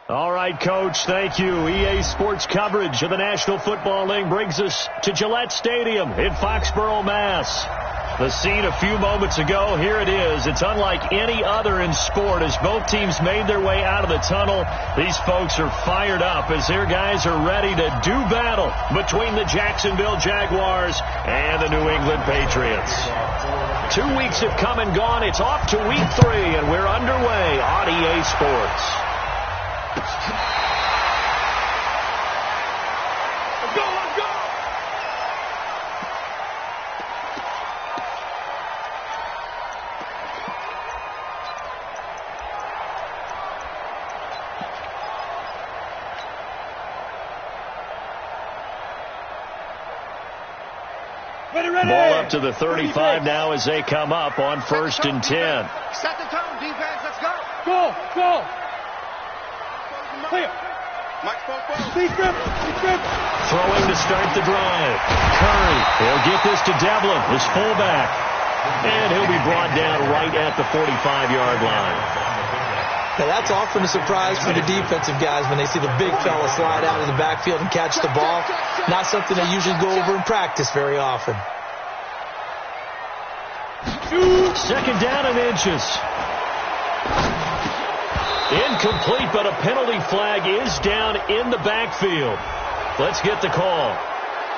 All right, Coach, thank you. EA Sports coverage of the National Football League brings us to Gillette Stadium in Foxborough, Mass. The scene a few moments ago, here it is. It's unlike any other in sport as both teams made their way out of the tunnel. These folks are fired up as their guys are ready to do battle between the Jacksonville Jaguars and the New England Patriots. 2 weeks have come and gone. It's off to week 3, and we're underway on EA Sports. Let's go, let's go! Ball up to the 35 now as they come up on 1st and 10. Set the tone, defense. Let's go. Go, go. Clear. Throwing to start the drive. Curry. He'll get this to Devlin, his fullback. And he'll be brought down right at the 45-yard line. Now that's often a surprise for the defensive guys when they see the big fella slide out of the backfield and catch the ball. Not something they usually go over in practice very often. 2nd down and inches. Incomplete, but a penalty flag is down in the backfield. Let's get the call.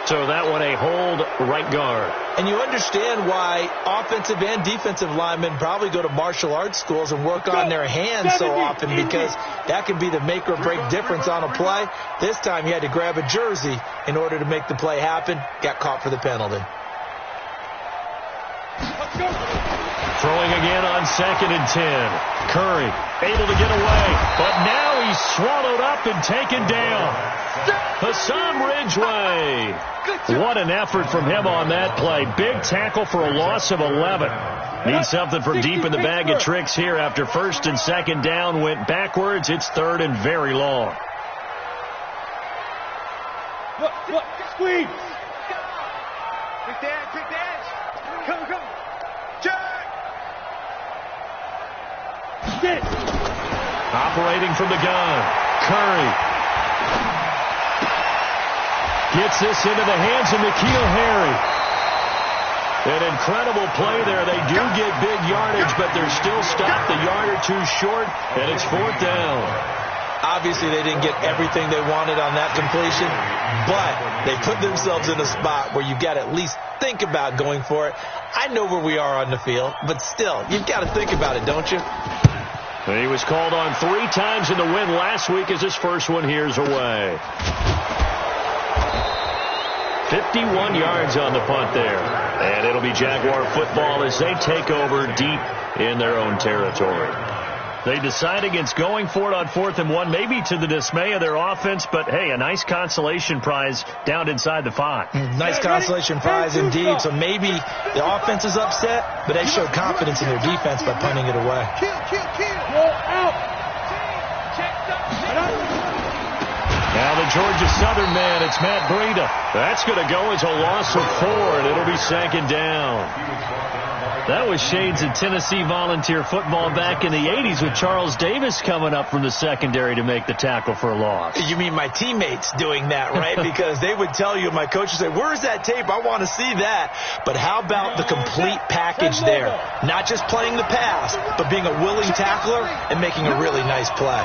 So that one a hold, right guard. And you understand why offensive and defensive linemen probably go to martial arts schools and work on their hands so often, because that can be the make or break difference on a play. This time he had to grab a jersey in order to make the play happen. Got caught for the penalty. Throwing again on 2nd and 10. Curry able to get away, but now he's swallowed up and taken down. Hassan Ridgeway. What an effort from him on that play. Big tackle for a loss of 11. Needs something from deep in the bag of tricks here after 1st and 2nd down went backwards. It's 3rd and very long. Look, squeeze. Quick dance. Come. Jack. Sit. Operating from the gun. Curry. Gets this into the hands of N'Keal Harry. An incredible play there. They do get big yardage, but they're still stopped a yard or two short, and it's 4th down. Obviously, they didn't get everything they wanted on that completion, but they put themselves in a spot where you've got to at least think about going for it. I know where we are on the field, but still, you've got to think about it, don't you? He was called on 3 times in the win last week as his first one here's away. 51 yards on the punt there. And it'll be Jaguar football as they take over deep in their own territory. They decide against going for it on 4th and 1, maybe to the dismay of their offense, but hey, a nice consolation prize down inside the 5. Nice consolation prize indeed. So maybe the offense is upset, but they showed confidence in their defense by punting it away. Roll out. Now the Georgia Southern man, it's Matt Breida. That's going to go as a loss of 4, and it'll be 2nd down. That was shades of Tennessee volunteer football back in the 80s with Charles Davis coming up from the secondary to make the tackle for a loss. You mean my teammates doing that, right? Because they would tell you, my coach would say, where's that tape? I want to see that. But how about the complete package there? Not just playing the pass, but being a willing tackler and making a really nice play.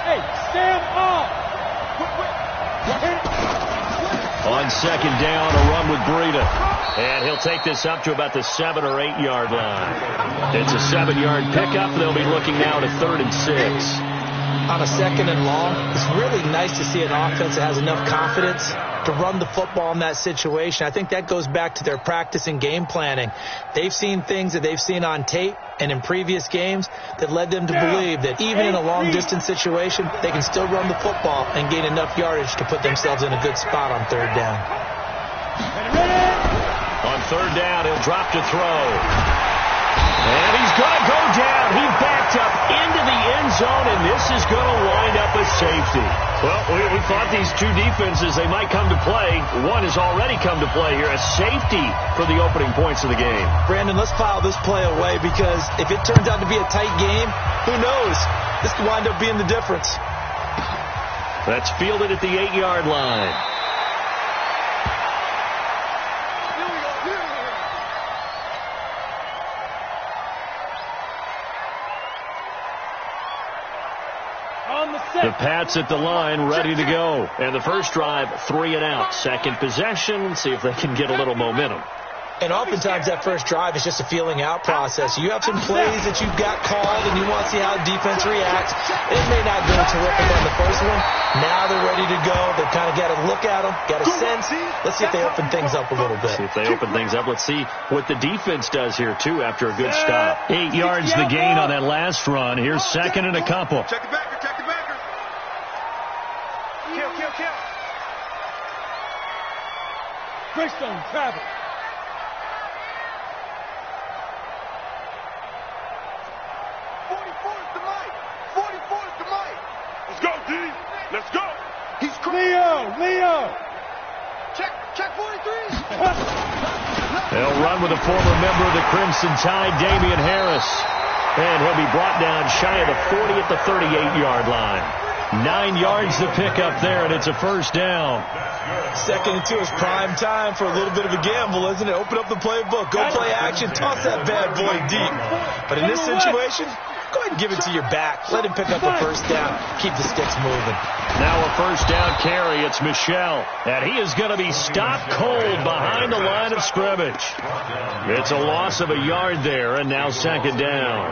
Hey, stand up. On 2nd down, a run with Breida. And he'll take this up to about the 7 or 8 yard line. It's a 7-yard pickup. They'll be looking now to 3rd and 6. On a 2nd and long, it's really nice to see an offense that has enough confidence to run the football in that situation. I think that goes back to their practice and game planning. They've seen things that they've seen on tape and in previous games that led them to believe that even in a long-distance situation, they can still run the football and gain enough yardage to put themselves in a good spot on 3rd down. On 3rd down, he'll drop to throw. And he's going to go down. He backed up into the end zone, and this is going to wind up a safety. Well, we thought these two defenses, they might come to play. One has already come to play here. A safety for the opening points of the game. Brandon, let's file this play away because if it turns out to be a tight game, who knows? This could wind up being the difference. That's fielded at the 8-yard line. The Pats at the line, ready to go. And the first drive, 3 and out. Second possession, see if they can get a little momentum. And oftentimes that first drive is just a feeling out process. You have some plays that you've got called and you want to see how the defense reacts. It may not go terrific on the first one. Now they're ready to go. They've kind of got to look at them, got a sense. Let's see if they open things up a little bit. See if they open things up. Let's see what the defense does here, too, after a good stop. 8 yards the gain on that last run. Here's second and a couple. Check the backer, check the backer. Kill, kill, kill. Greystone travel. 44's the mic. 44's the mic. Let's go, D. Let's go. He's Leo. Check 43. They'll run with a former member of the Crimson Tide, Damian Harris. And he'll be brought down shy of the 40 at the 38-yard line. 9 yards to pick up there, and it's a first down. Second and 2 is prime time for a little bit of a gamble, isn't it? Open up the playbook, go play action, toss that bad boy deep. But in this situation, go ahead and give it to your back. Let him pick up the first down. Keep the sticks moving. Now a first down carry. It's Michel. And he is going to be stopped cold behind the line of scrimmage. It's a loss of a yard there, and now second down.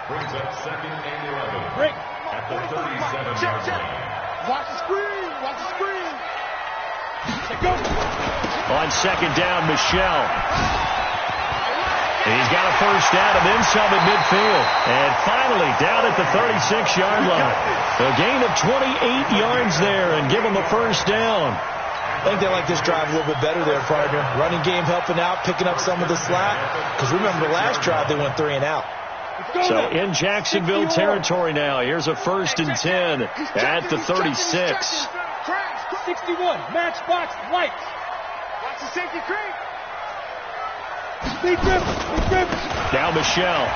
Brings up second and 11. Break. At the 37-yard line. Watch the screen. Watch the screen. Go. On second down, Michel. He's got a first down and then some at midfield. And finally, down at the 36-yard line. A gain of 28 yards there and give him a first down. I think they like this drive a little bit better there, partner. Running game helping out, picking up some of the slack. Because remember, the last drive they went 3 and out. So in Jacksonville territory now. Here's a first and 10 at the 36. 61, matchbox lights. Watch the safety creep. Speed grip. Now Michel.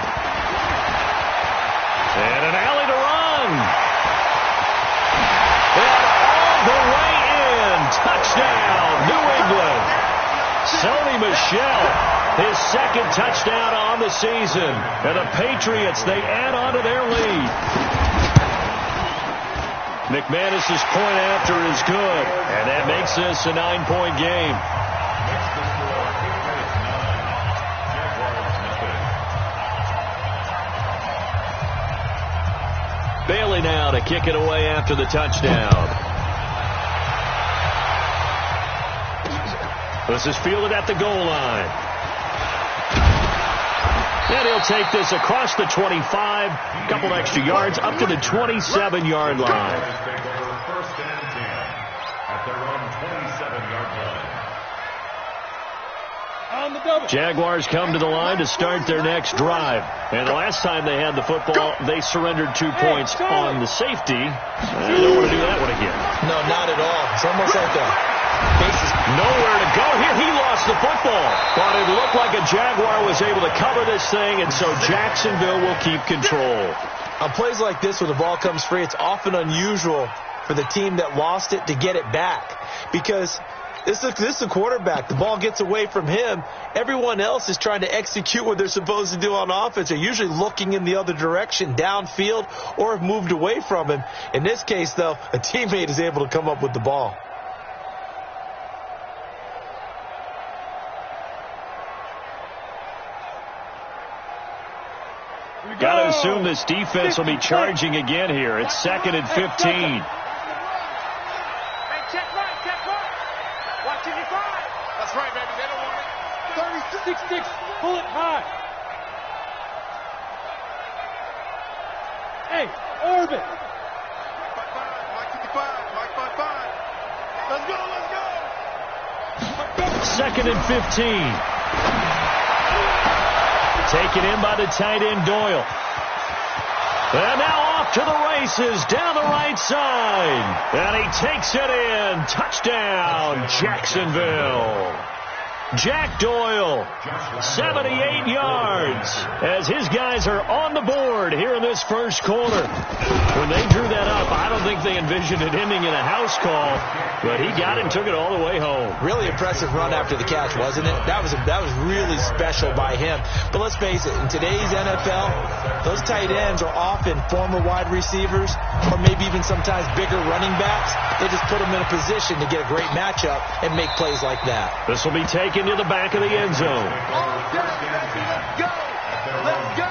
And an alley to run. And all the way in. Touchdown, New England. Sony Michel. His second touchdown on the season. And the Patriots, they add on to their lead. McManus's point after is good. And that makes this a 9-point game. Bailey now to kick it away after the touchdown. This is fielded at the goal line. And he'll take this across the 25, a couple extra yards, up to the 27-yard line. First and 10 at their own 27-yard line. On the double. Jaguars come to the line to start their next drive. And the last time they had the football, they surrendered 2 points on the safety. They don't want to do that one again. No, not at all. It's almost like a bases. Nowhere to go here. He lost the football. But it looked like a Jaguar was able to cover this thing, and so Jacksonville will keep control. On plays like this where the ball comes free, it's often unusual for the team that lost it to get it back. Because this is a quarterback. The ball gets away from him. Everyone else is trying to execute what they're supposed to do on offense. They're usually looking in the other direction, downfield, or have moved away from him. In this case, though, a teammate is able to come up with the ball. Got to assume this defense will be charging again here. It's second and 15. Hey, check right. Watch 55. That's right, baby. They don't want it. 36, pull it high. Hey, orbit. Mike 55. Mike 55. Let's go. Second and 15. Taken in by the tight end, Doyle. And now off to the races down the right side. And he takes it in. Touchdown, Jacksonville. Jack Doyle, 78 yards, as his guys are on the board here in this first quarter. When they drew that up, I don't think they envisioned it ending in a house call, but he got it and took it all the way home. Really impressive run after the catch, wasn't it? That was really special by him. But let's face it, in today's NFL, those tight ends are often former wide receivers or maybe even sometimes bigger running backs. They just put them in a position to get a great matchup and make plays like that. This will be taken to the back of the end zone. Let's go. Let's go.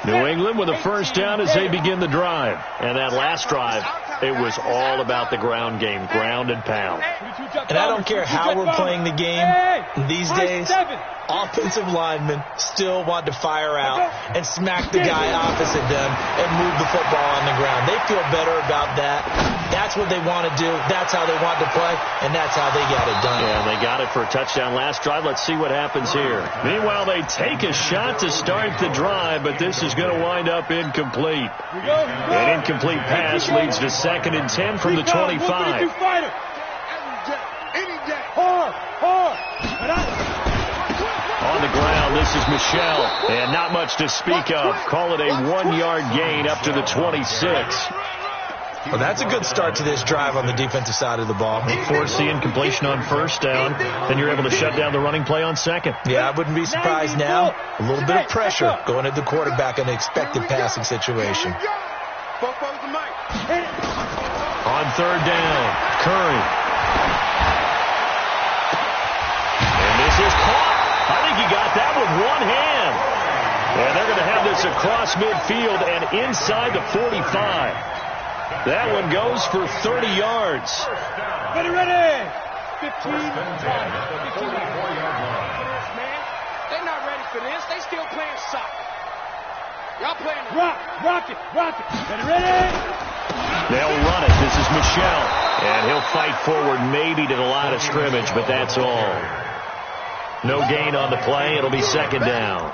New England with a first down as they begin the drive. And that last drive, it was all about the ground game, ground and pound. And I don't care how we're playing the game these days, offensive linemen still want to fire out and smack the guy opposite them and move the football on the ground. They feel better about that. That's what they want to do. That's how they want to play, and that's how they got it done. Yeah, they got it for a touchdown last drive. Let's see what happens here. Meanwhile, they take a shot to start the drive, but this is going to wind up incomplete. An incomplete pass leads to 2nd and 10 from the 25. On the ground, this is Michelle, and not much to speak of. Call it a 1-yard gain up to the 26. Well, that's a good start to this drive on the defensive side of the ball. Force the incompletion on first down, then you're able to shut down the running play on second. Yeah, I wouldn't be surprised now. A little bit of pressure going at the quarterback in an expected passing situation. On third down, Curry. And this is caught. I think he got that with one hand. And they're going to have this across midfield and inside the 45. That one goes for 30 yards. Ready, ready. 15. They're not ready for this. They still playing soccer. Y'all playing Rock it. Ready, ready. They'll run it. This is Michelle. And he'll fight forward maybe to the line of scrimmage, but that's all. No gain on the play. It'll be 2nd down.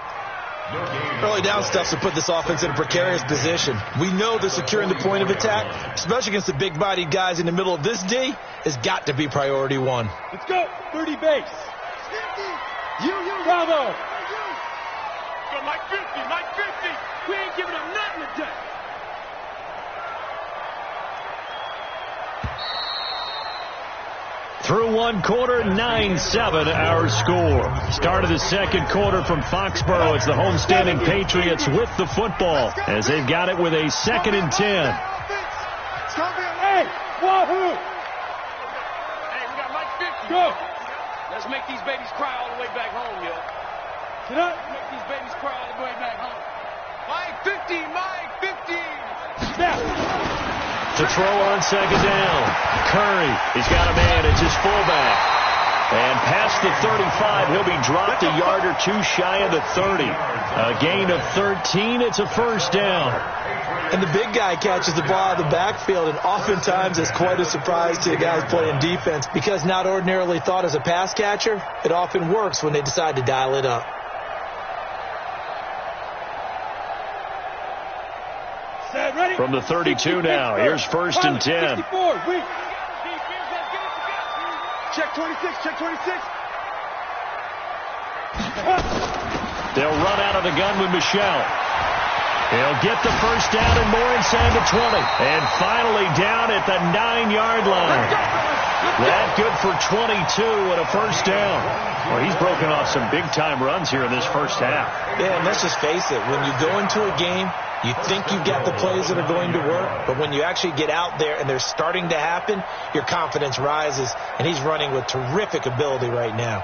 Early down stuff to put this offense in a precarious position. We know that securing the point of attack, especially against the big-bodied guys in the middle of this D, has got to be priority one. Let's go. 30 base. Bravo. Go Mike 50. We ain't giving them nothing today. Through one quarter, 9-7 our score. Start of the second quarter from Foxborough. It's the homestanding Patriots with the football as they've got it with a 2nd and 10. Hey, wahoo! Hey, we got Mike 50. Go. Let's make these babies cry all the way back home, yo. Get up. Make these babies cry all the way back home. Mike 50. Snap. To throw on 2nd down. Curry, he's got a man. It's his fullback. And past the 35, he'll be dropped a yard or two shy of the 30. A gain of 13. It's a first down. And the big guy catches the ball out of the backfield, and oftentimes it's quite a surprise to the guys playing defense because not ordinarily thought as a pass catcher, it often works when they decide to dial it up. From the 32 now, here's 1st and 10. Check 26. They'll run out of the gun with Michelle. He'll get the first down and more inside the 20. And finally down at the 9-yard line. That good for 22 and a first down. Well, he's broken off some big-time runs here in this first half. Yeah, and let's just face it. When you go into a game, you think you've got the plays that are going to work, but when you actually get out there and they're starting to happen, your confidence rises, and he's running with terrific ability right now.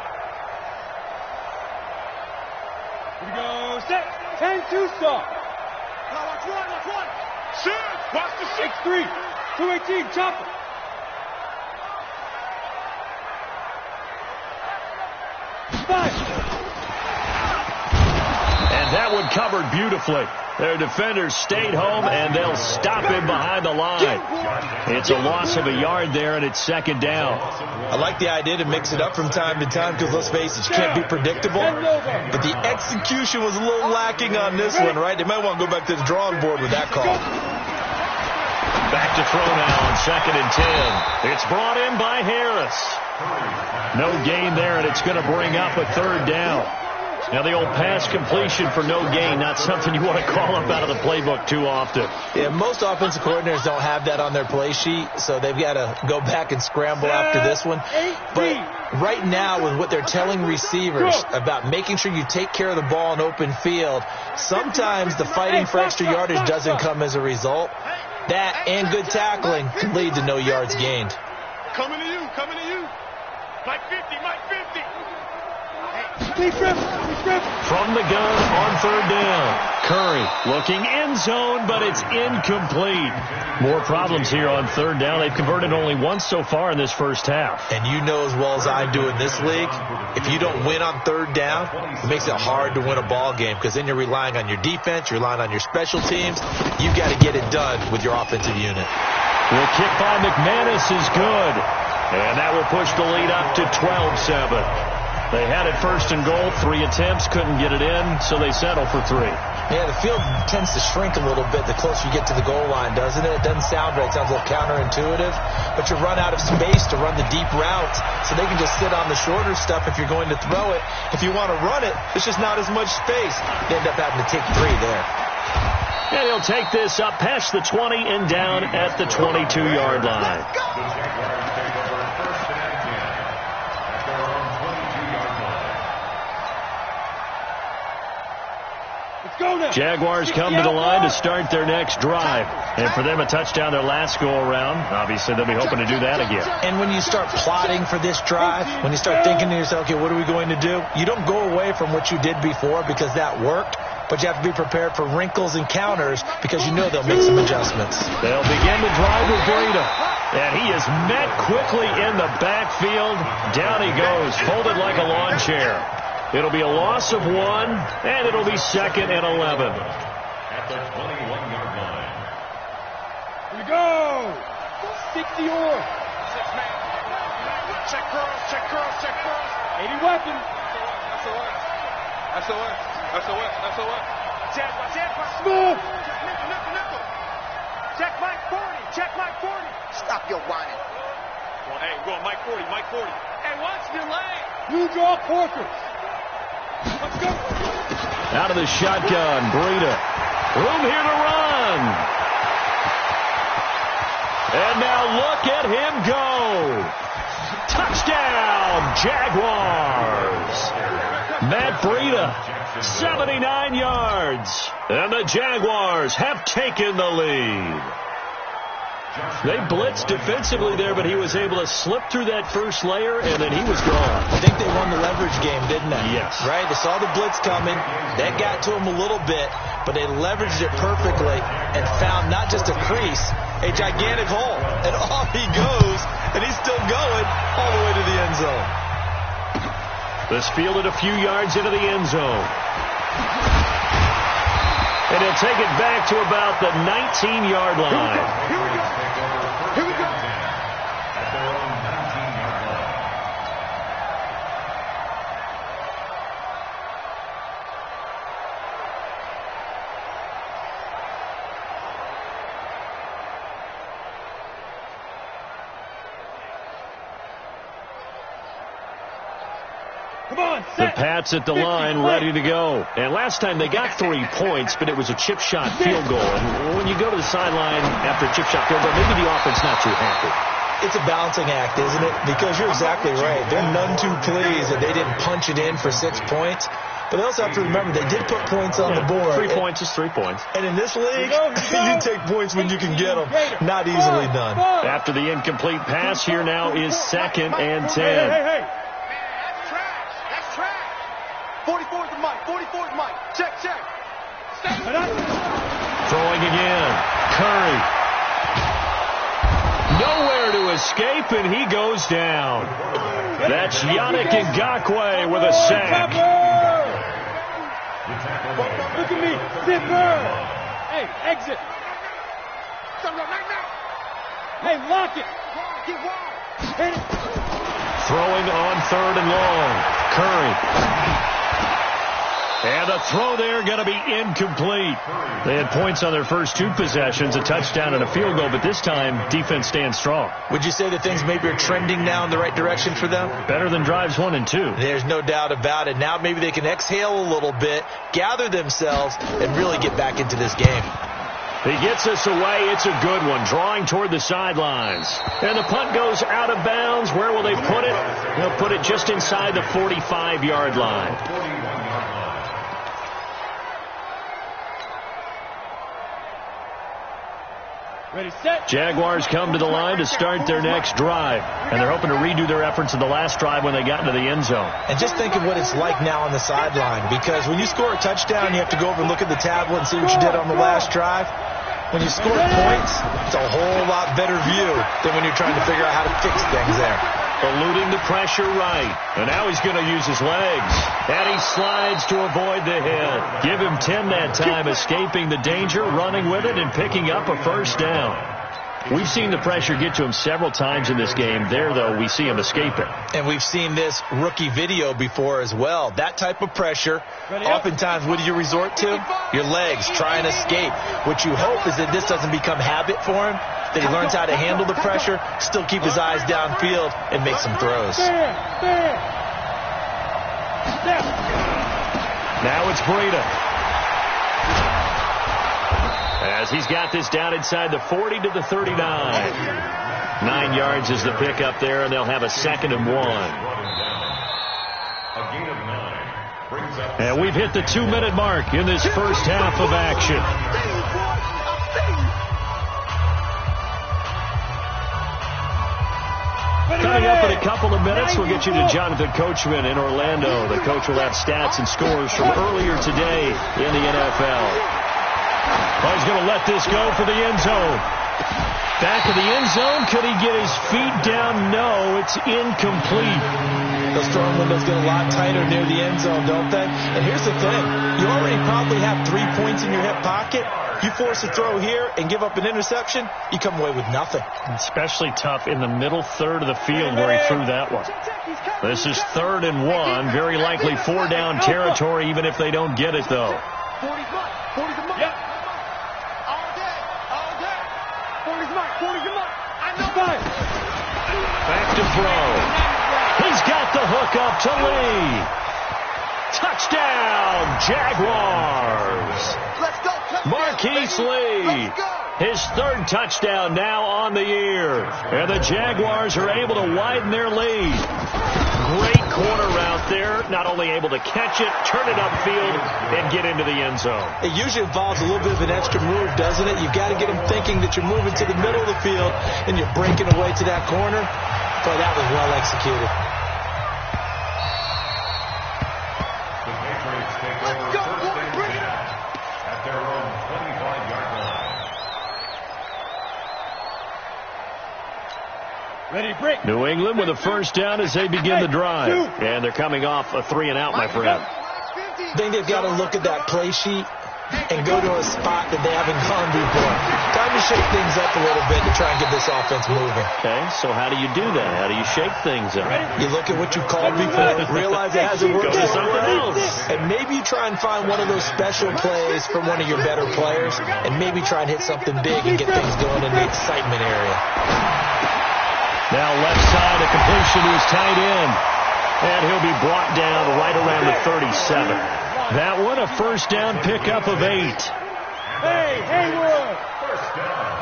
Here we go. Set. 10-2 stop. Watch one. Shoot. Watch the 6-3. 218. Chopper. And that would covered beautifully. Their defenders stayed home, and they'll stop him behind the line. It's a loss of a yard there, and it's second down. I like the idea to mix it up from time to time because, let's face it, you can't be predictable. But the execution was a little lacking on this one, right? They might want to go back to the drawing board with that call. Back to throw now on 2nd and 10. It's brought in by Harris. No gain there, and it's going to bring up a 3rd down. Now, the old pass completion for no gain, not something you want to call up out of the playbook too often. Yeah, most offensive coordinators don't have that on their play sheet, so they've got to go back and scramble after this one. But right now, with what they're telling receivers about making sure you take care of the ball in open field, sometimes the fighting for extra yardage doesn't come as a result. That and good tackling can lead to no yards gained. Coming to you, coming to you. Mike 50, Mike 50. From the gun on 3rd down. Curry looking end zone, but it's incomplete. More problems here on 3rd down. They've converted only once so far in this first half. And you know as well as I do in this league, if you don't win on 3rd down, it makes it hard to win a ball game because then you're relying on your defense, you're relying on your special teams. You've got to get it done with your offensive unit. The kick by McManus is good. And that will push the lead up to 12-7. They had it 1st and goal, 3 attempts, couldn't get it in, so they settle for 3. Yeah, the field tends to shrink a little bit the closer you get to the goal line, doesn't it? It doesn't sound right. It sounds a little counterintuitive. But you run out of space to run the deep routes, so they can just sit on the shorter stuff if you're going to throw it. If you want to run it, there's just not as much space. They end up having to take 3 there. And he'll take this up past the 20 and down at the 22-yard line. Jaguars come to the line to start their next drive. And for them, a touchdown their last go-around. Obviously, they'll be hoping to do that again. And when you start plotting for this drive, when you start thinking to yourself, okay, what are we going to do? You don't go away from what you did before because that worked. But you have to be prepared for wrinkles and counters because you know they'll make some adjustments. They'll begin to drive with Breida. And he is met quickly in the backfield. Down he goes, folded like a lawn chair. It'll be a loss of 1, and it'll be 2nd and 11. At the 21-yard line. Here we go. 60 or. 6-man. Check girls, check girls, check girls. 80 weapons. SOS. Jaguars. Smooth. Nickel. Check Mike 40. Check Mike 40. Stop your whining. Hey, we're going Mike 40, Mike 40. Hey, watch your lane. New draw portraits. Let's go. Out of the shotgun, Breida. Room here to run. And now look at him go. Touchdown, Jaguars. Matt Breida, 79 yards. And the Jaguars have taken the lead. They blitzed defensively there, but he was able to slip through that first layer, and then he was gone. I think they won the leverage game, didn't they? Yes. Right? They saw the blitz coming. That got to him a little bit, but they leveraged it perfectly and found not just a crease, a gigantic hole. And off he goes, and he's still going all the way to the end zone. This fielded a few yards into the end zone. And he'll take it back to about the 19-yard line. Here we go. At their own 19-yard line. Come on, The set. Pats at the line, ready to go. And last time they got 3 points, but it was a chip shot field goal. And when you go to the sideline after a chip shot field goal, maybe the offense not too happy. It's a balancing act, isn't it? Because you're exactly right. They're none too pleased that they didn't punch it in for 6 points. But they also have to remember they did put points on the board. 3 points is 3 points. And in this league, you take points when you can get them. Not easily done. After the incomplete pass, here now is 2nd and 10. Hey. That's trash. 44's the Mike. 44's Mike. Check. Throwing again. Curry. Nowhere to escape, and he goes down. That's Yannick Ngakoue with a sack. The tackle made Look at me. Zipper. Hey, exit. Hey, lock it. Hit it. Throwing on 3rd and long. Curry. And the throw there going to be incomplete. They had points on their first 2 possessions, a touchdown and a field goal, but this time defense stands strong. Would you say that things maybe are trending now in the right direction for them? Better than drives 1 and 2. There's no doubt about it. Now maybe they can exhale a little bit, gather themselves, and really get back into this game. He gets us away. It's a good one, drawing toward the sidelines. And the punt goes out of bounds. Where will they put it? They'll put it just inside the 45-yard line. Ready, set. Jaguars come to the line to start their next drive. And they're hoping to redo their efforts in the last drive when they got into the end zone. And just think of what it's like now on the sideline. Because when you score a touchdown, you have to go over and look at the tablet and see what you did on the last drive. When you score points, it's a whole lot better view than when you're trying to figure out how to fix things there. Eluding the pressure right. And now he's going to use his legs. And he slides to avoid the hit. Give him 10 that time, escaping the danger, running with it, and picking up a first down. We've seen the pressure get to him several times in this game. There, though, we see him escape it. And we've seen this rookie video before as well. That type of pressure, oftentimes, what do you resort to? Your legs, try and escape. What you hope is that this doesn't become habit for him, that he learns how to handle the pressure, still keep his eyes downfield, and make some throws. Now it's Breida. As he's got this down inside the 40 to the 39. 9 yards is the pickup there, and they'll have a 2nd and 1. And we've hit the 2-minute mark in this first half of action. Coming up in a couple of minutes, we'll get you to Jonathan Coachman in Orlando. The coach will have stats and scores from earlier today in the NFL. Oh, he's going to let this go for the end zone. Back of the end zone. Could he get his feet down? No, it's incomplete. Those throwing windows get a lot tighter near the end zone, don't they? And here's the thing. You already probably have 3 points in your hip pocket. You force a throw here and give up an interception, you come away with nothing. Especially tough in the middle third of the field where he threw that one. This is 3rd and 1. Very likely 4-down territory, even if they don't get it, though. 40's mine. 40's mine. Yep. All day. 40's mine. 40's mine. I know mine. Back to throw. He's got the hook up to Lee. Touchdown, Jaguars. Let's go. Marquise Lee. His 3rd touchdown now on the year. And the Jaguars are able to widen their lead. Great corner route there. Not only able to catch it, turn it upfield, and get into the end zone. It usually involves a little bit of an extra move, doesn't it? You've got to get him thinking that you're moving to the middle of the field and you're breaking away to that corner. Boy, that was well executed. The Patriots take over first and 10 at their own 25-yard line. Ready, break. New England with a first down as they begin the drive. And they're coming off a 3-and-out, my friend. I think they've got to look at that play sheet and go to a spot that they haven't gone before. Time to shake things up a little bit to try and get this offense moving. Okay, so how do you do that? How do you shake things up? You look at what you called before, realize it hasn't worked Go to something else. and maybe you try and find one of those special plays from one of your better players, and maybe try and hit something big and get things going in the excitement area. Now left side, a completion to his tight end. And he'll be brought down right around the 37. That one, a first down pickup of 8. Hey, Haywood. First down.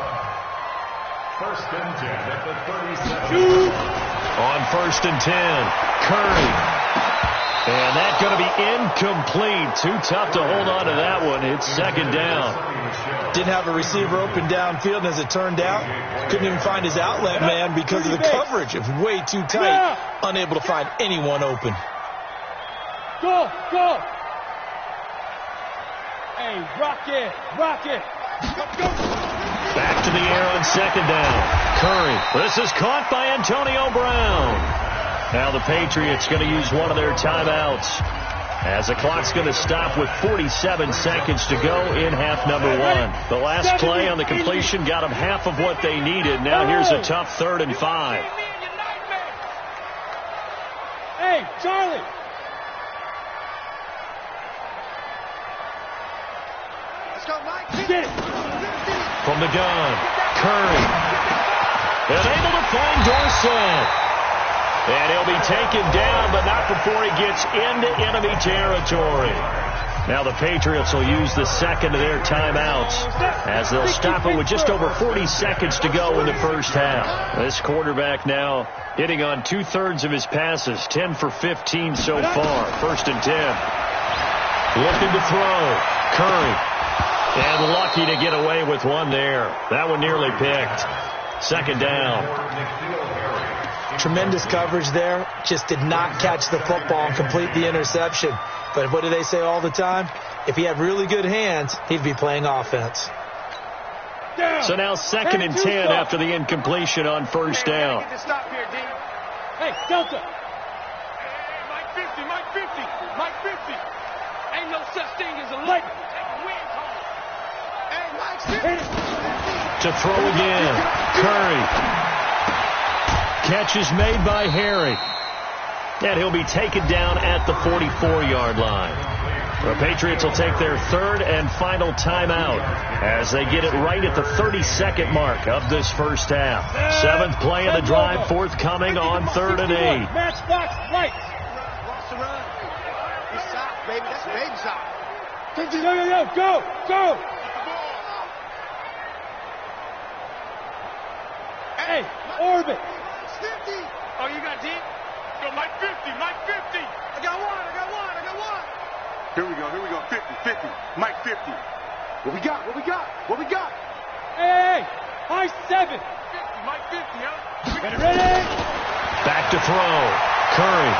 1st and 10 at the 37. On 1st and 10, Curry. And that's going to be incomplete. Too tough to hold on to that one. It's 2nd down. Didn't have a receiver open downfield, and as it turned out, couldn't even find his outlet man because of the coverage. It was way too tight, unable to find anyone open. Go. Hey, rock it. Go. Back to the air on 2nd down. Curry. This is caught by Antonio Brown. Now the Patriots going to use one of their timeouts as the clock's going to stop with 47 seconds to go in half number one. The last play on the completion got them half of what they needed. Now here's a tough 3rd and 5. Hey, Charlie. Let's go, Mike. Get it. From the gun, Curry. And able to find Dorsett. And he'll be taken down, but not before he gets into enemy territory. Now the Patriots will use the second of their timeouts as they'll stop it with just over 40 seconds to go in the first half. This quarterback now hitting on 2/3 of his passes, 10 for 15 so far. 1st and 10. Looking to throw. Curry. And lucky to get away with one there. That one nearly picked. 2nd down. Tremendous coverage there. Just did not catch the football and complete the interception. But what do they say all the time? If he had really good hands, he'd be playing offense. So now 2nd and 10 after the incompletion on 1st down. Hey, Delta. Mike 50, Mike 50, Mike 50. Ain't no such thing as a light. Hey, Mike 50. To throw again. Curry. Catch is made by Harry. And he'll be taken down at the 44-yard line. The Patriots will take their 3rd and final timeout as they get it right at the 32nd mark of this first half. 7th play of the drive forthcoming on 3rd and 8. Matchbox lights. Watch the run. It's soft, baby. That's baby soft. Yo, go, go. Hey, orbit. 50. Oh, you got deep? Go, Mike 50, Mike 50. I got one. Here we go. 50. Mike 50. What we got? Hey, high 7. 50, Mike 50, huh? Ready? Back to throw. Curry.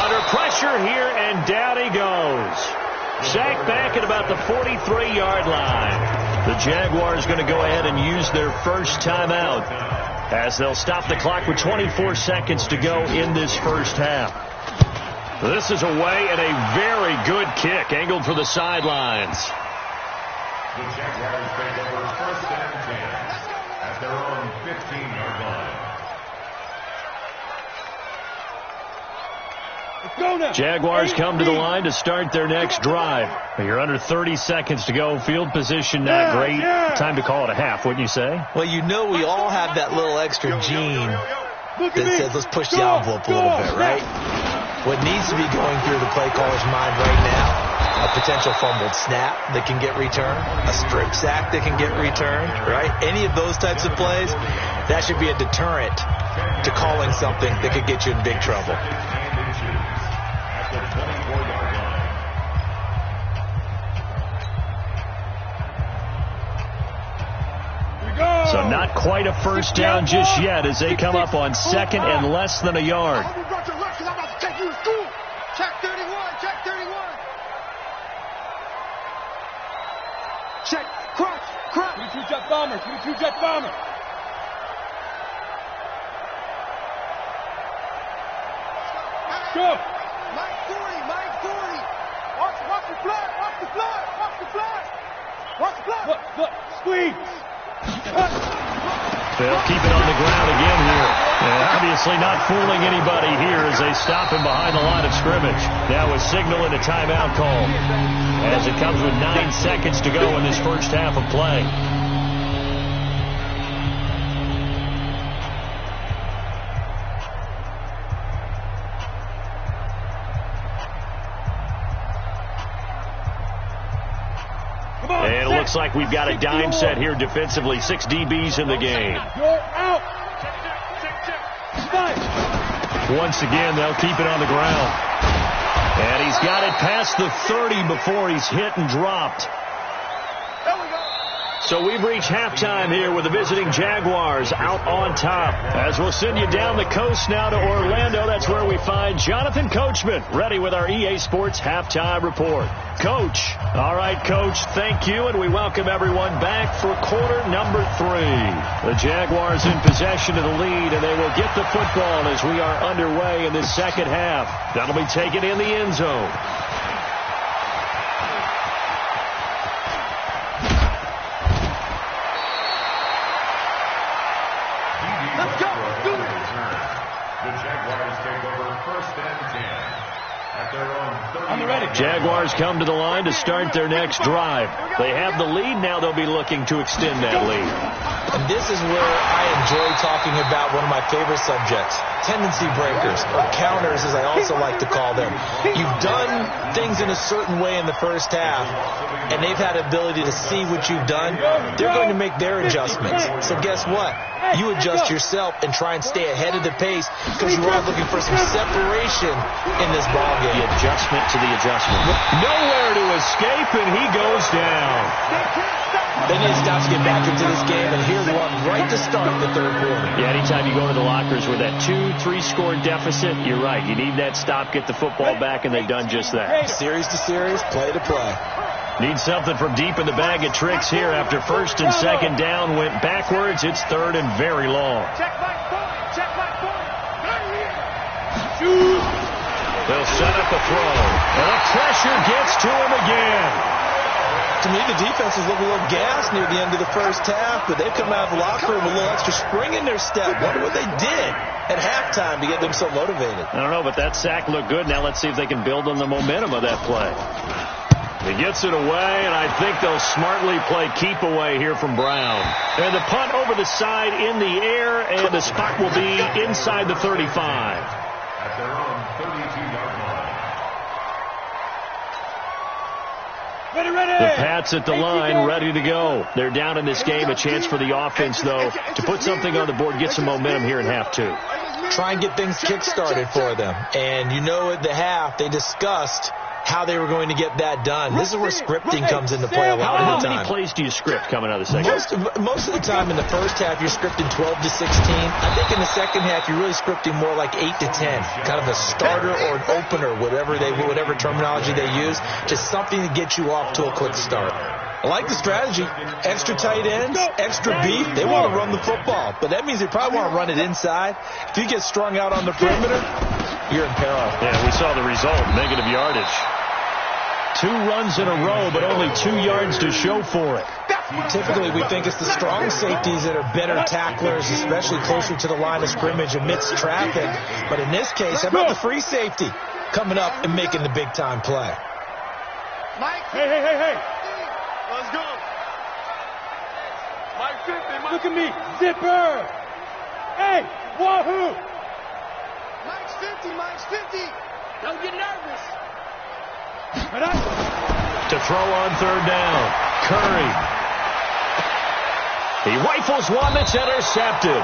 Under pressure here, and down he goes. Sacked back at about the 43-yard line. The Jaguars going to go ahead and use their first timeout as they'll stop the clock with 24 seconds to go in this first half. This is away and a very good kick angled for the sidelines. The Jaguars take over 1st and 10 at their own 15-yard line. Jaguars come to the line to start their next drive. You're under 30 seconds to go. Field position not great. Time to call it a half, wouldn't you say? Well, you know we all have that little extra gene that says let's push the envelope a little bit, right? What needs to be going through the play caller's mind right now, a potential fumbled snap that can get returned, a strip sack that can get returned, right? Any of those types of plays, that should be a deterrent to calling something that could get you in big trouble. So not quite a first down just yet as they come up on 2nd and less than a yard. Check 31. Check, crunch. 22 jet bomber. Go. Mike 40. Watch the flag. Look, squeeze. They'll keep it on the ground again here. And obviously not fooling anybody here as they stop him behind the line of scrimmage. Now a signal and a timeout call as it comes with 9 seconds to go in this first half of play. And it looks like we've got a dime set here defensively. 6 DBs in the game. You're out. Once again, they'll keep it on the ground. And he's got it past the 30 before he's hit and dropped. So we've reached halftime here with the visiting Jaguars out on top. As we'll send you down the coast now to Orlando, that's where we find Jonathan Coachman, ready with our EA Sports Halftime Report. Coach. All right, Coach, thank you, and we welcome everyone back for quarter number 3. The Jaguars in possession of the lead, and they will get the football as we are underway in this second half. That'll be taken in the end zone. Jaguars come to the line to start their next drive. They have the lead. Now they'll be looking to extend that lead. And this is where I enjoy talking about one of my favorite subjects, tendency breakers, or counters as I also like to call them. You've done things in a certain way in the first half, and they've had ability to see what you've done. They're going to make their adjustments. So guess what? You adjust yourself and try and stay ahead of the pace because you are looking for some separation in this ballgame. The adjustment to the adjustment. Nowhere to escape, and he goes down. They need to stop to get back into this game, and here's one right to start the third quarter. Yeah, anytime you go into the lockers with that 2-3 score deficit, you're right. You need that stop, get the football back, and they've done just that. Series to series, play to play. Need something from deep in the bag of tricks here after first and second down went backwards. It's third and very long. Check my 40. Check my 40. They'll set up a throw. And the pressure gets to him again. To me, the defense was looking a little gassed near the end of the first half, but they've come out of the locker room with a little extra spring in their step. Wonder what they did at halftime to get them so motivated. I don't know, but that sack looked good. Now let's see if they can build on the momentum of that play. He gets it away, and I think they'll smartly play keep away here from Brown. And the punt over the side in the air, and the spot will be inside the 35. At their own 32-yard line. The Pats at the line, ready to go. They're down in this game. A chance for the offense, though, to put something on the board, get some momentum here in half 2. Try and get things kick-started for them. And you know at the half, they discussed how they were going to get that done. This is where scripting comes into play a lot of the time. How many plays do you script coming out of the second half? Most of the time in the first half, you're scripting 12 to 16. I think in the second half, you're really scripting more like 8 to 10. Kind of a starter or an opener, whatever terminology they use. Just something to get you off to a quick start. I like the strategy. Extra tight ends, extra beef. They want to run the football, but that means they probably want to run it inside. If you get strung out on the perimeter, you're in peril. Yeah, we saw the result, negative yardage. 2 runs in a row, but only 2 yards to show for it. Typically, we think it's the strong safeties that are better tacklers, especially closer to the line of scrimmage amidst traffic. But in this case, how about the free safety coming up and making the big-time play? Mike. Hey. Let's go. Mike 50. Look at me. Zipper. Hey, wahoo. Mike's 50. Mike's 50. Don't get nervous. To throw on third down. Curry. He rifles one that's intercepted.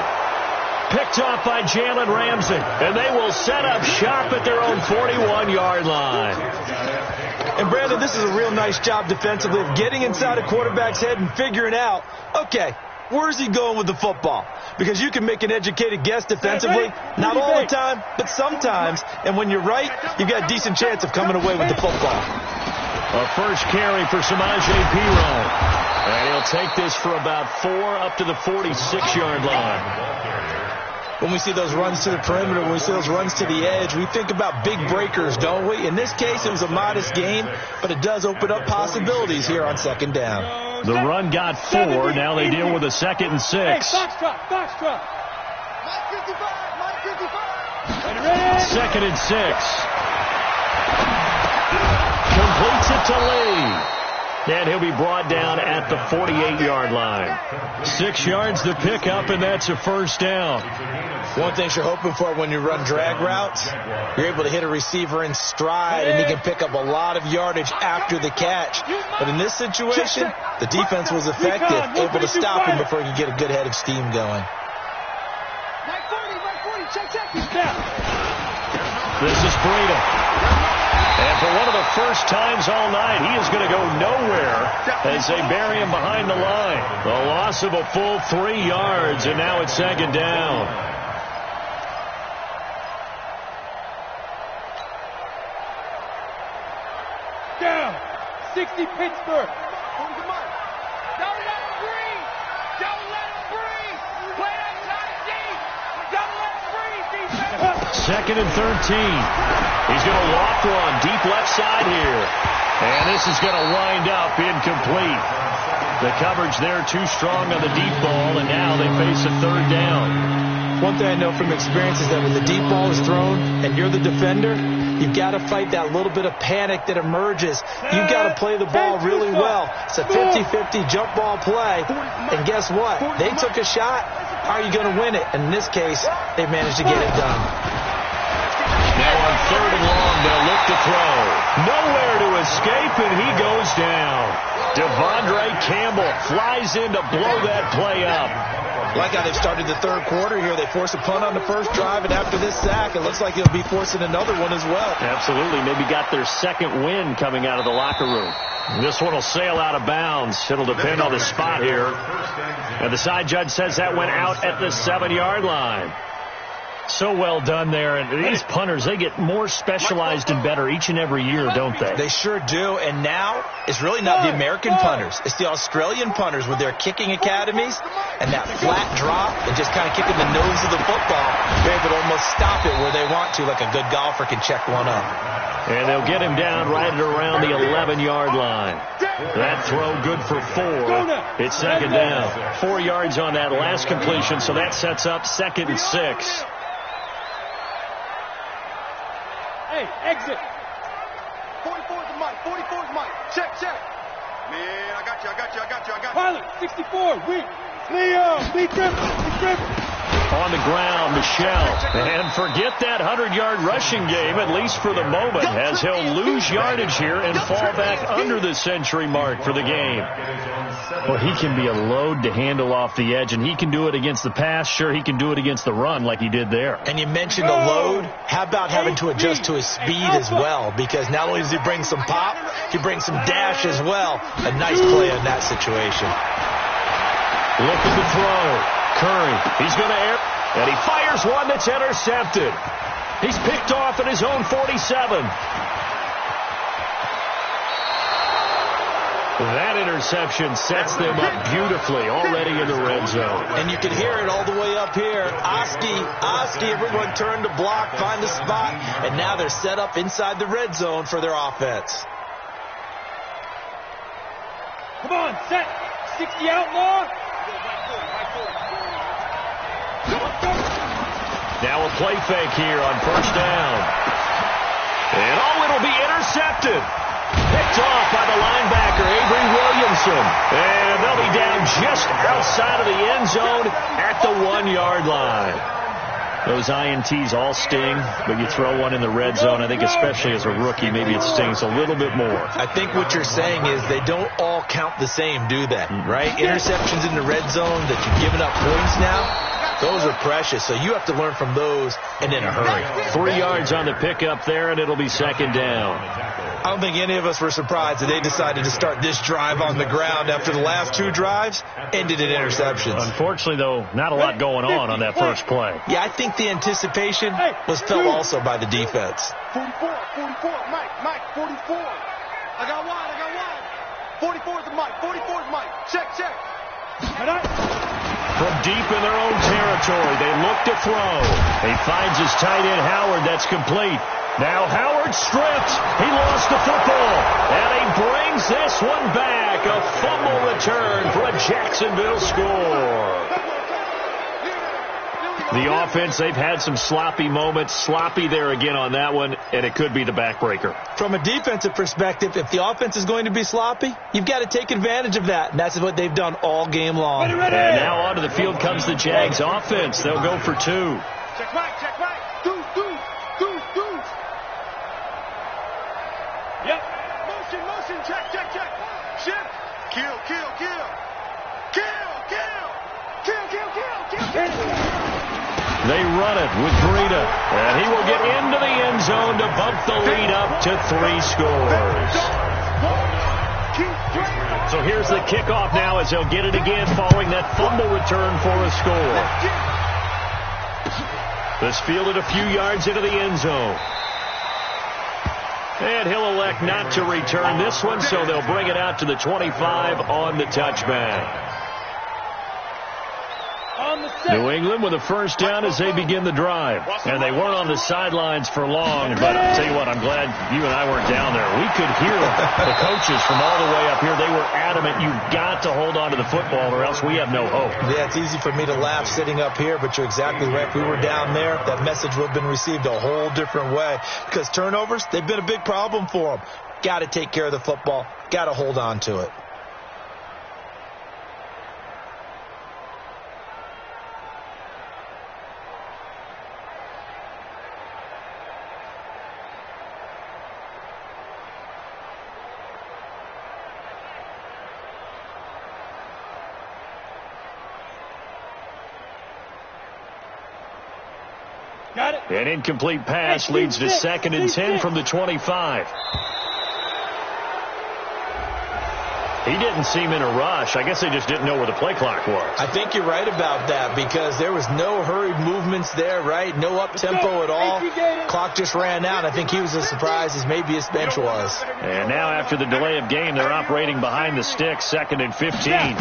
Picked off by Jalen Ramsey. And they will set up shop at their own 41-yard line. And, Brandon, this is a real nice job defensively of getting inside a quarterback's head and figuring out, okay, where's he going with the football? Because you can make an educated guess defensively, not all the time, but sometimes. And when you're right, you've got a decent chance of coming away with the football. A first carry for Samaje Perine. And he'll take this for about 4 up to the 46-yard line. When we see those runs to the perimeter, when we see those runs to the edge, we think about big breakers, don't we? In this case, it was a modest gain, but it does open up possibilities here on second down. The run got 4. Now they deal with a 2nd and 6. Mike 55. Mike 55. 2nd and 6. Completes it to Lee. And he'll be brought down at the 48-yard line. 6 yards to pick up, and that's a first down. One thing you're hoping for when you run drag routes, you're able to hit a receiver in stride, and he can pick up a lot of yardage after the catch. But in this situation, the defense was effective, able to stop him before he could get a good head of steam going. Mike 40. Check. This is Breida. And for one of the first times all night, he is going to go nowhere as they bury him behind the line. A loss of a full 3 yards, and now it's second down. Down. 60 Pittsburgh. Don't let him breathe. Don't let him breathe. Play outside deep. Don't let him breathe, defense. Second and 13. He's going to walk one deep left side here. And this is going to wind up incomplete. The coverage there too strong on the deep ball, and now they face a third down. One thing I know from experience is that when the deep ball is thrown and you're the defender, you've got to fight that little bit of panic that emerges. You've got to play the ball really well. It's a 50-50 jump ball play. And guess what? They took a shot. How are you going to win it? And in this case, they managed to get it done. Now on third and long, they'll look to throw. Nowhere to escape, and he goes down. Devondre Campbell flies in to blow that play up. Like how they've started the third quarter here. They force a punt on the first drive, and after this sack, it looks like they'll be forcing another one as well. Absolutely. Maybe got their second win coming out of the locker room. This one will sail out of bounds. It'll depend on the spot here. And the side judge says that went out at the 7-yard line. So well done there. And these punters, they get more specialized and better each and every year, don't they? They sure do. And now it's really not the American punters. It's the Australian punters with their kicking academies and that flat drop and just kind of kicking the nose of the football. They're able to almost stop it where they want to, like a good golfer can check one up. And they'll get him down right at around the 11-yard line. That throw good for 4. It's second down. 4 yards on that last completion, so that sets up 2nd and 6. Hey, exit. 44's the mic. 44's the mic. Check. Man, I got you. Pilot, 64, weak. Leo, be driven. On the ground, Michelle. And forget that 100-yard rushing game, at least for the moment, as he'll lose yardage here and fall back under the century mark for the game. Well, he can be a load to handle off the edge, and he can do it against the pass. Sure, he can do it against the run like he did there. And you mentioned a load. How about having to adjust to his speed as well? Because not only does he bring some pop, he brings some dash as well. A nice play in that situation. Looking to throw. Curry, he's going to air, and he fires one that's intercepted. He's picked off at his own 47. That interception sets them up beautifully already in the red zone. And you can hear it all the way up here. Oski, everyone turned to block, find a spot, and now they're set up inside the red zone for their offense. Come on, set. 60 outlaw. Now a play fake here on first down. And it'll be intercepted. Picked off by the linebacker, Avery Williamson. And they'll be down just outside of the end zone at the 1-yard line. Those INTs all sting, but you throw one in the red zone, I think especially as a rookie, maybe it stings a little bit more. I think what you're saying is they don't all count the same, do they? Right? Interceptions in the red zone that you've given up points now, those are precious, so you have to learn from those and in a hurry. 3 yards on the pickup there, and it'll be second down. I don't think any of us were surprised that they decided to start this drive on the ground after the last 2 drives ended in interceptions. Unfortunately, though, not a lot going on that first play. Yeah, I think the anticipation was felt also by the defense. 44, Mike, 44. I got one. 44's the Mike, 44's Mike. Check. From deep in their own territory, they look to throw. He finds his tight end, Howard. That's complete. Now Howard stripped. He lost the football. And he brings this one back. A fumble return for a Jacksonville score. The offense, they've had some sloppy moments. Sloppy there again on that one, and it could be the backbreaker. From a defensive perspective, if the offense is going to be sloppy, you've got to take advantage of that, and that's what they've done all game long. And now onto the field comes the Jags offense. They'll go for 2. Check Mike. Deuce. Yep. Motion. Check. Shift. Kill. They run it with Breida, and he will get into the end zone to bump the lead up to 3 scores. So here's the kickoff now as they'll get it again following that fumble return for a score. This fielded a few yards into the end zone. And he'll elect not to return this one, so they'll bring it out to the 25 on the touchback. New England with a first down as they begin the drive. And they weren't on the sidelines for long, but I'll tell you what, I'm glad you and I weren't down there. We could hear the coaches from all the way up here. They were adamant, you've got to hold on to the football or else we have no hope. Yeah, it's easy for me to laugh sitting up here, but you're exactly right. If we were down there, that message would have been received a whole different way. Because turnovers, they've been a big problem for them. Got to take care of the football. Got to hold on to it. An incomplete pass leads to 2nd and 10 from the 25. He didn't seem in a rush. I guess they just didn't know where the play clock was. I think you're right about that because there was no hurried movements there, right? No up-tempo at all. Clock just ran out. I think he was as surprised as maybe his bench was. And now after the delay of game, they're operating behind the sticks, 2nd and 15.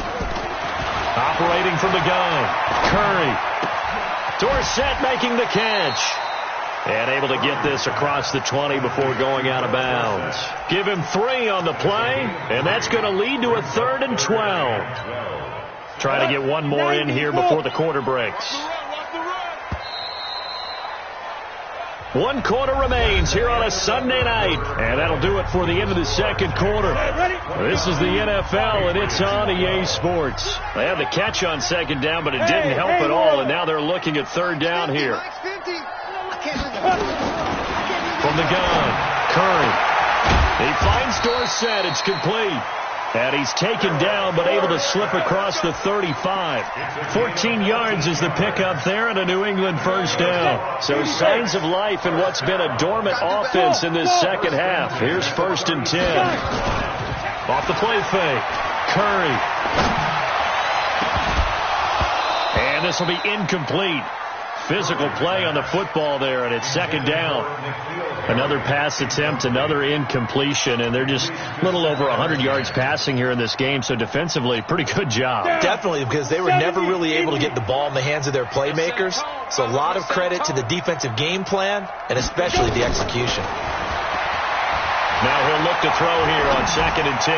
Operating from the gun. Curry. Dorsett making the catch. And able to get this across the 20 before going out of bounds. Give him 3 on the play, and that's going to lead to a 3rd and 12. Trying to get one more in here before the quarter breaks. 1 quarter remains here on a Sunday night, and that'll do it for the end of the 2nd quarter. This is the NFL, and it's on EA Sports. They had the catch on 2nd down, but it didn't help at all, and now they're looking at 3rd down here. From the gun, Curry. He finds Dorsett. It's complete. And he's taken down but able to slip across the 35. 14 yards is the pickup there and a New England first down. So signs of life in what's been a dormant offense in this second half. Here's 1st and 10. Off the play fake. Curry. And this will be incomplete. Physical play on the football there, and it's 2nd down. Another pass attempt, another incompletion, and they're just a little over 100 yards passing here in this game, so defensively, pretty good job. Definitely, because they were never really able to get the ball in the hands of their playmakers, so a lot of credit to the defensive game plan, and especially the execution. Now he'll look to throw here on 2nd and 10.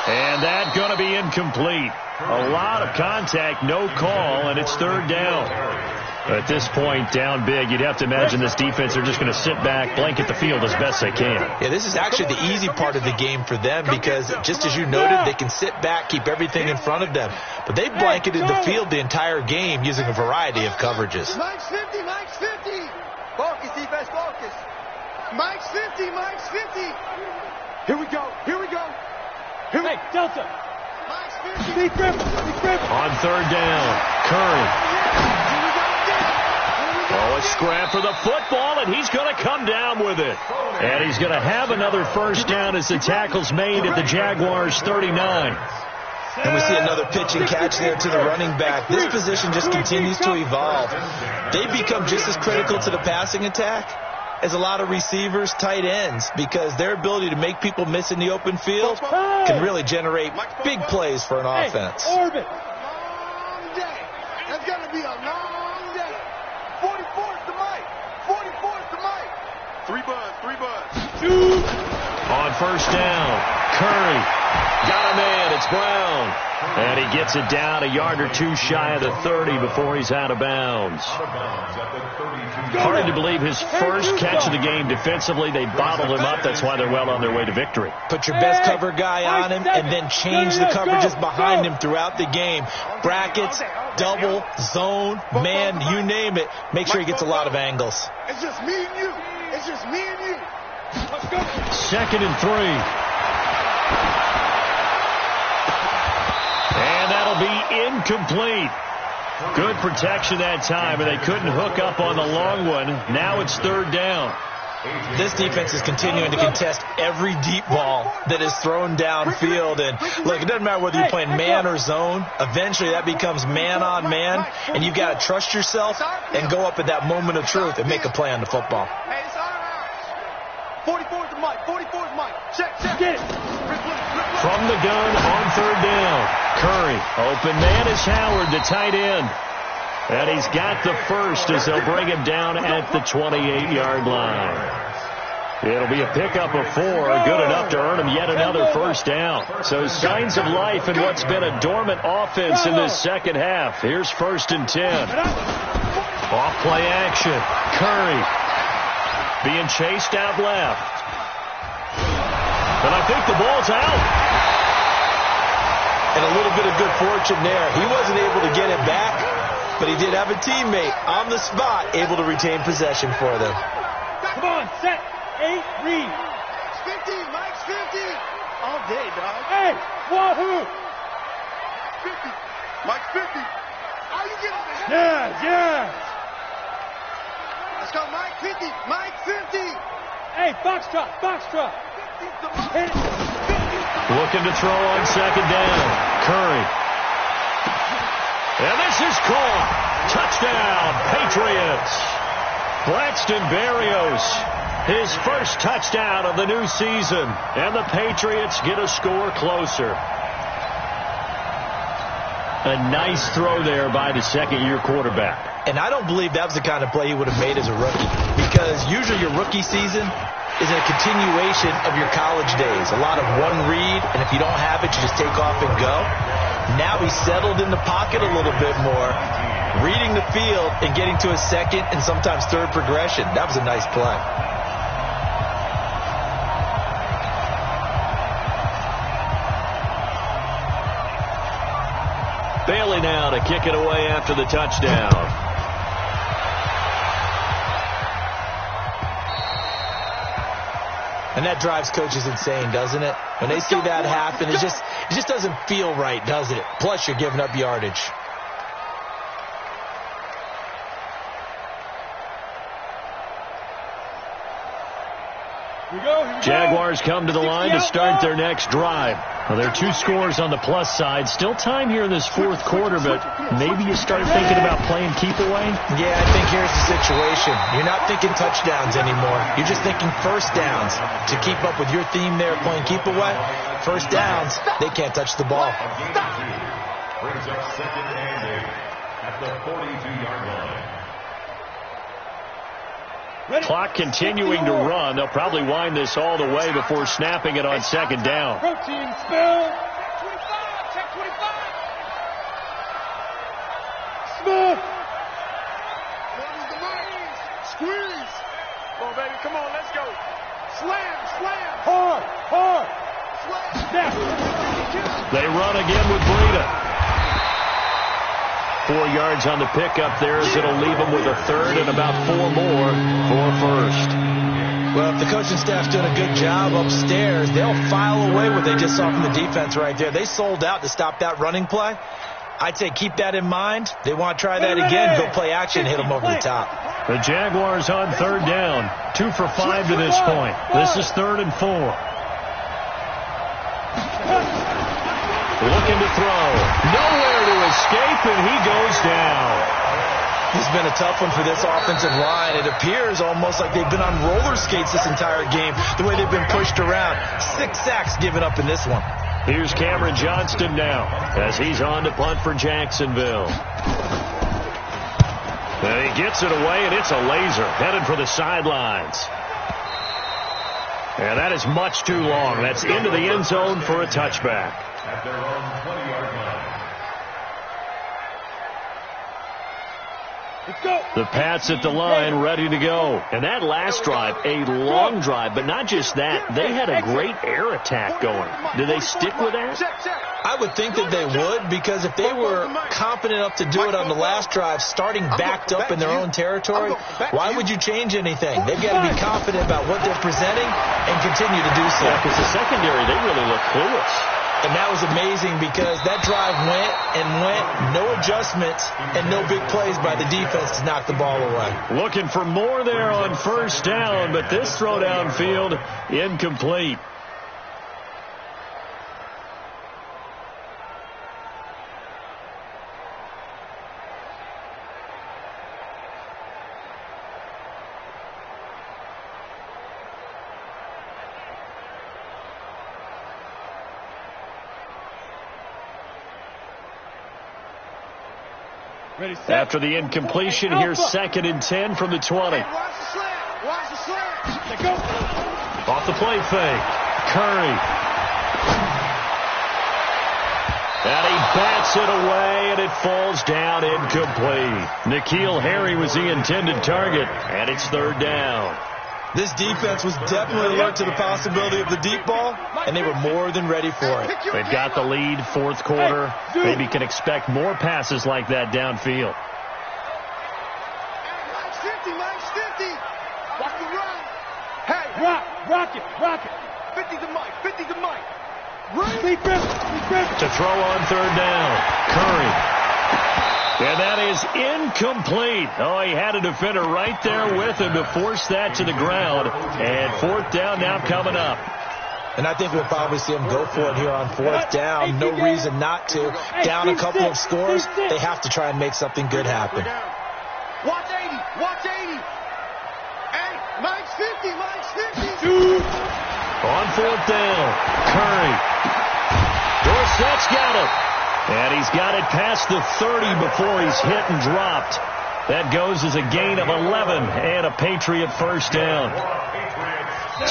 And that's going to be incomplete. A lot of contact, no call, and it's 3rd down. At this point, down big, you'd have to imagine this defense are just going to sit back, blanket the field as best they can. Yeah, this is actually the easy part of the game for them because, just as you noted, they can sit back, keep everything in front of them. But they've blanketed the field the entire game using a variety of coverages. Mike's 50, Mike's 50. Focus, defense, focus. Mike's 50, Mike's 50. Here we go, here we go. Here we go. Delta. Big grip, big grip. On 3rd down, Curry. Oh, a scrap for the football, and he's going to come down with it. And he's going to have another first down as the tackle's made at the Jaguars' 39. And we see another pitch and catch there to the running back. This position just continues to evolve. They've become just as critical to the passing attack as a lot of receivers, tight ends, because their ability to make people miss in the open field can really generate big plays for an offense. Orbit. Long day. That's going to be a long day. 44's to Mike. 44's to Mike. 3 buzz, 3 buzz. On 1st down, Curry. Got him in. It's Brown. And he gets it down a yard or 2 shy of the 30 before he's out of bounds. Hard to believe his first catch of the game defensively. They bottled him up. That's why they're well on their way to victory. Put your best cover guy on him and then change the coverages behind him throughout the game. Brackets, double, zone, man, you name it. Make sure he gets a lot of angles. It's just me and you. It's just me and you. Let's go. 2nd and 3. And that'll be incomplete. Good protection that time, and they couldn't hook up on the long one. Now it's third down. This defense is continuing to contest every deep ball that is thrown downfield. And, look, it doesn't matter whether you're playing man or zone. Eventually that becomes man on man, and you've got to trust yourself and go up at that moment of truth and make a play on the football. Hey, it's our house. 44 is Mike. 44 is Mike. Check. Get it. From the gun on third down. Curry. Open man is Howard, the tight end. And he's got the first as they'll bring him down at the 28-yard line. It'll be a pickup of 4, good enough to earn him yet another first down. So signs of life in what's been a dormant offense in this second half. Here's 1st and 10. Off play action. Curry being chased out left. And I think the ball's out. And a little bit of good fortune there. He wasn't able to get it back, but he did have a teammate on the spot able to retain possession for them. Come on, set, 8, read. 50, Mike's 50. All day, dog. Hey, wahoo. 50, Mike's 50. How you get over here? Yeah. Let's go, Mike 50, Mike 50. Hey, Foxtrot. Hit it. Looking to throw on second down. Curry. And this is caught. Touchdown, Patriots. Braxton Berrios, his first touchdown of the new season. And the Patriots get a score closer. A nice throw there by the second-year quarterback. And I don't believe that was the kind of play he would have made as a rookie, because usually your rookie season is a continuation of your college days. A lot of one read, and if you don't have it, you just take off and go. Now he's settled in the pocket a little bit more, reading the field and getting to a second and sometimes third progression. That was a nice play. Bailey now to kick it away after the touchdown. And that drives coaches insane, doesn't it? When they see that happen, it just doesn't feel right, does it? Plus, you're giving up yardage. Jaguars come to the line to start their next drive. Well, there are 2 scores on the plus side. Still time here in this fourth quarter, but maybe you start thinking about playing keep away? Yeah, I think here's the situation. You're not thinking touchdowns anymore. You're just thinking first downs. To keep up with your theme there, playing keep away, first downs, they can't touch the ball. Brings up second and 8 at the 42-yard line. Clock continuing to run. They'll probably wind this all the way before snapping it on second down. Protein spill. Check 25. Smith. Squeeze. Come on, baby. Come on. Let's go. Slam. Hard. Slam. They run again with Breida. 4 yards on the pickup there as it'll leave them with a third and about 4 more for first. Well, if the coaching staff's doing a good job upstairs, they'll file away what they just saw from the defense right there. They sold out to stop that running play. I'd say keep that in mind. They want to try that again. Go play action, hit them over the top. The Jaguars on third down. 2 for 5 to this point. This is 3rd and 4. Looking to throw. Nowhere to escape, and he goes down. It's been a tough one for this offensive line. It appears almost like they've been on roller skates this entire game, the way they've been pushed around. 6 sacks given up in this one. Here's Cameron Johnston now as he's on to punt for Jacksonville. And he gets it away, and it's a laser headed for the sidelines. And that is much too long. That's into the end zone for a touchback. At their own 20-yard line. Let's go. The Pats at the line ready to go. And that last drive, a long drive, but not just that. They had a great air attack going. Do they stick with that? I would think that they would, because if they were confident enough to do it on the last drive, starting backed up in their own territory, why would you change anything? They've got to be confident about what they're presenting and continue to do so. Yeah, because the secondary, they really look clueless. And that was amazing because that drive went and went, no adjustments and no big plays by the defense to knock the ball away. Looking for more there on first down, but this throw downfield incomplete. After the incompletion, here's 2nd and 10 from the 20. Watch the slant. Watch the slant. Let go. Off the play fake. Curry. And he bats it away, and it falls down incomplete. N'Keal Harry was the intended target, and it's 3rd down. This defense was definitely alert to the possibility of the deep ball, and they were more than ready for it. They've got the lead, 4th quarter. Maybe can expect more passes like that downfield. Mike's 50, Mike's 50. Watch the run. Hey, rock it. 50 to Mike, 50 to Mike. To throw on 3rd down, Curry. And that is incomplete. Oh, he had a defender right there with him to force that to the ground. And 4th down now coming up. And I think we'll probably see him go for it here on 4th down. No reason not to. Down a couple of scores, they have to try and make something good happen. Watch 80. Watch 80. Hey, Mike's 50. Mike's 50. On 4th down, Curry. Dorsett's got it. And he's got it past the 30 before he's hit and dropped. That goes as a gain of 11 and a Patriot first down.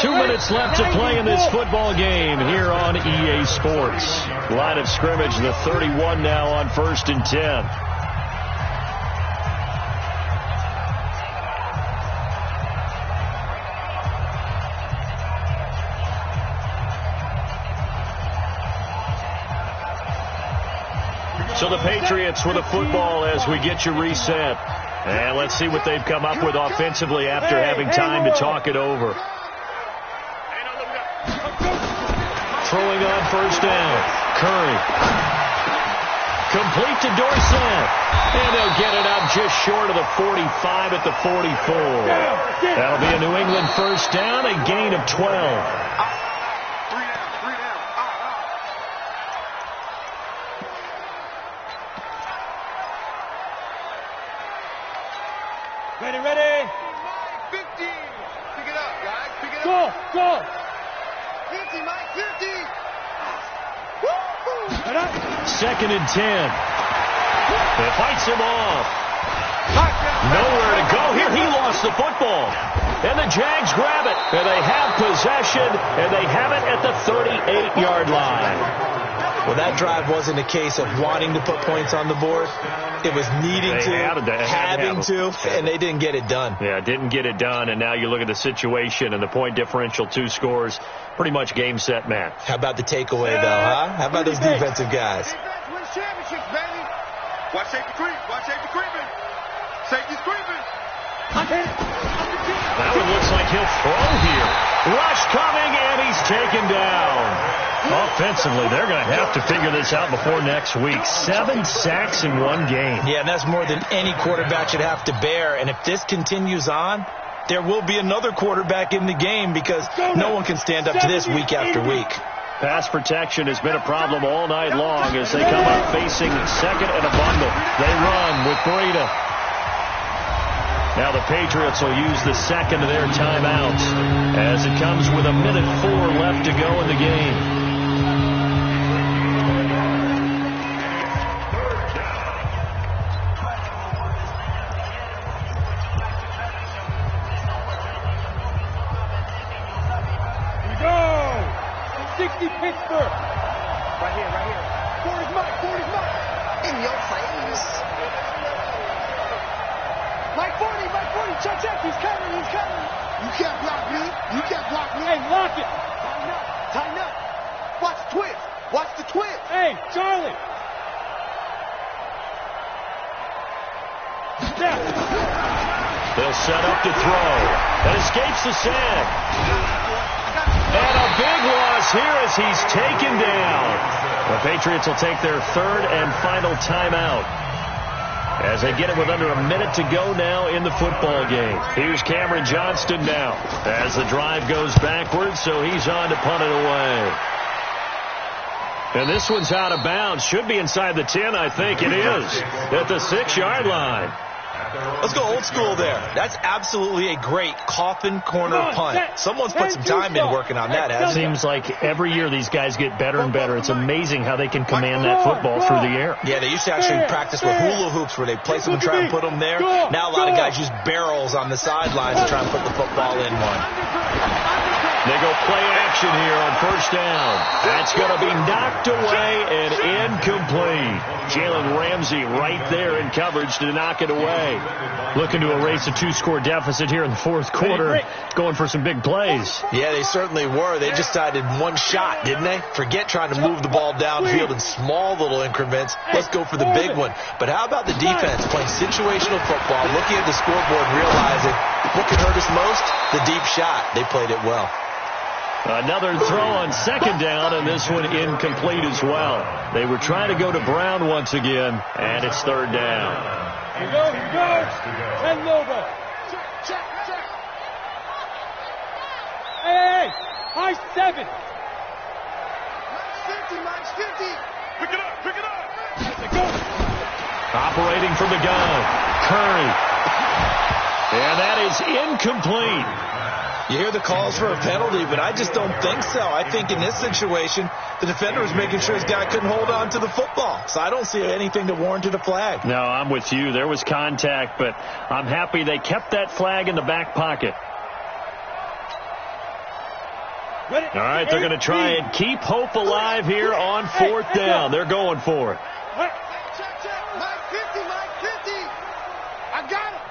2 minutes left to play in this football game here on EA Sports. Line of scrimmage, the 31 now on 1st and 10. So the Patriots with a football as we get you reset. And let's see what they've come up with offensively after having time to talk it over. Throwing on 1st down. Curry. Complete to Dorsett. And they'll get it up just short of the 45 at the 44. That'll be a New England first down, a gain of 12. Ready. 50. Pick it up, guys. Pick it up. Go. 50, Mike, 50. Woo-hoo. 2nd and 10. It fights him off. Nowhere to go here. He lost the football. And the Jags grab it. And they have possession. And they have it at the 38-yard line. Well, that drive wasn't a case of wanting to put points on the board. It was needing having to, and they didn't get it done. Yeah, didn't get it done, and now you look at the situation and the point differential, 2 scores, pretty much game, set, match. How about the takeaway, though, huh? How about those defensive guys? Defense wins championships, baby. Watch safety creep. Watch safety creeping. Safety's creeping. That one looks like he'll throw here. Rush coming, and he's taken down. Offensively, they're going to have to figure this out before next week. 7 sacks in 1 game. Yeah, and that's more than any quarterback should have to bear. And if this continues on, there will be another quarterback in the game because no one can stand up to this week after week. Pass protection has been a problem all night long as they come up facing 2nd and a bundle. They run with Breida. Now the Patriots will use the 2nd of their timeouts as it comes with 1:04 left to go in the game. Pittsburgh. Right here. 40's Mike. In your face. Mike 40. Check. He's coming. You can't block me. Hey, lock it. Tighten up. Watch the twist. Hey, Charlie. They'll set up to throw. That escapes the sack. And a big loss is here as he's taken down. The Patriots will take their third and final timeout as they get it with under a minute to go now in the football game. Here's Cameron Johnston now as the drive goes backwards, so he's on to punt it away. And this one's out of bounds. Should be inside the 10, I think it is, at the 6-yard line. Let's go old school there. That's absolutely a great coffin corner punt. Someone's put some time in working on that, hasn't it? Seems like every year these guys get better and better. It's amazing how they can command that football through the air. Yeah, they used to actually practice with hula hoops where they place them and try and put them there. Now a lot of guys use barrels on the sidelines to try and put the football in one. They go play action here on first down. That's going to be knocked away and incomplete. Jalen Ramsey right there in coverage to knock it away. Looking to erase a 2-score deficit here in the fourth quarter. Going for some big plays. Yeah, they certainly were. They just decided one shot, didn't they? Forget trying to move the ball downfield in small little increments. Let's go for the big one. But how about the defense playing situational football, looking at the scoreboard, realizing what can hurt us most? The deep shot. They played it well. Another throw on second down, and this one incomplete as well. They were trying to go to Brown once again, and it's third down. Here we go. 10 over. Check. Hey, high 7. Mine's 50. Pick it up. Operating from the gun, Curry. And that is incomplete. You hear the calls for a penalty, but I just don't think so. I think in this situation, the defender was making sure his guy couldn't hold on to the football. So I don't see anything that warranted a flag. No, I'm with you. There was contact, but I'm happy they kept that flag in the back pocket. All right, they're going to try and keep hope alive here on fourth down. They're going for it. Check. Mike 50. I got it.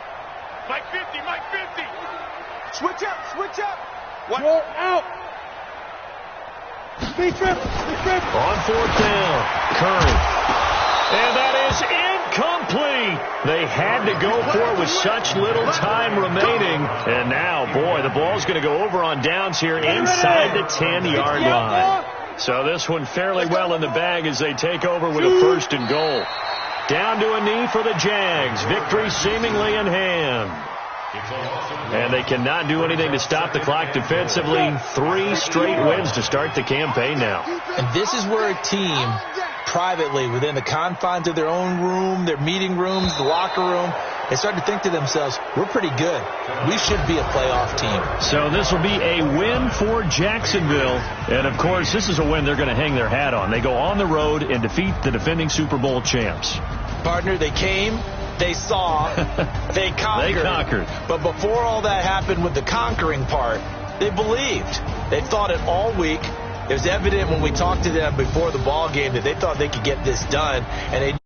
Mike 50. Switch up. What? Roll out. Speed trip. On fourth down, Curry. And that is incomplete. They had to go for it with such little time remaining. And now, boy, the ball's going to go over on downs here inside the 10-yard line. So this one fairly well in the bag as they take over with a first and goal. Down to a knee for the Jags. Victory seemingly in hand. And they cannot do anything to stop the clock defensively. 3 straight wins to start the campaign now. And this is where a team, privately, within the confines of their own room, their meeting rooms, the locker room, they start to think to themselves, we're pretty good. We should be a playoff team. So this will be a win for Jacksonville. And, of course, this is a win they're going to hang their hat on. They go on the road and defeat the defending Super Bowl champs. Partner, they came. They saw, they conquered. But before all that happened with the conquering part, they believed. They thought it all week. It was evident when we talked to them before the ball game that they thought they could get this done, and they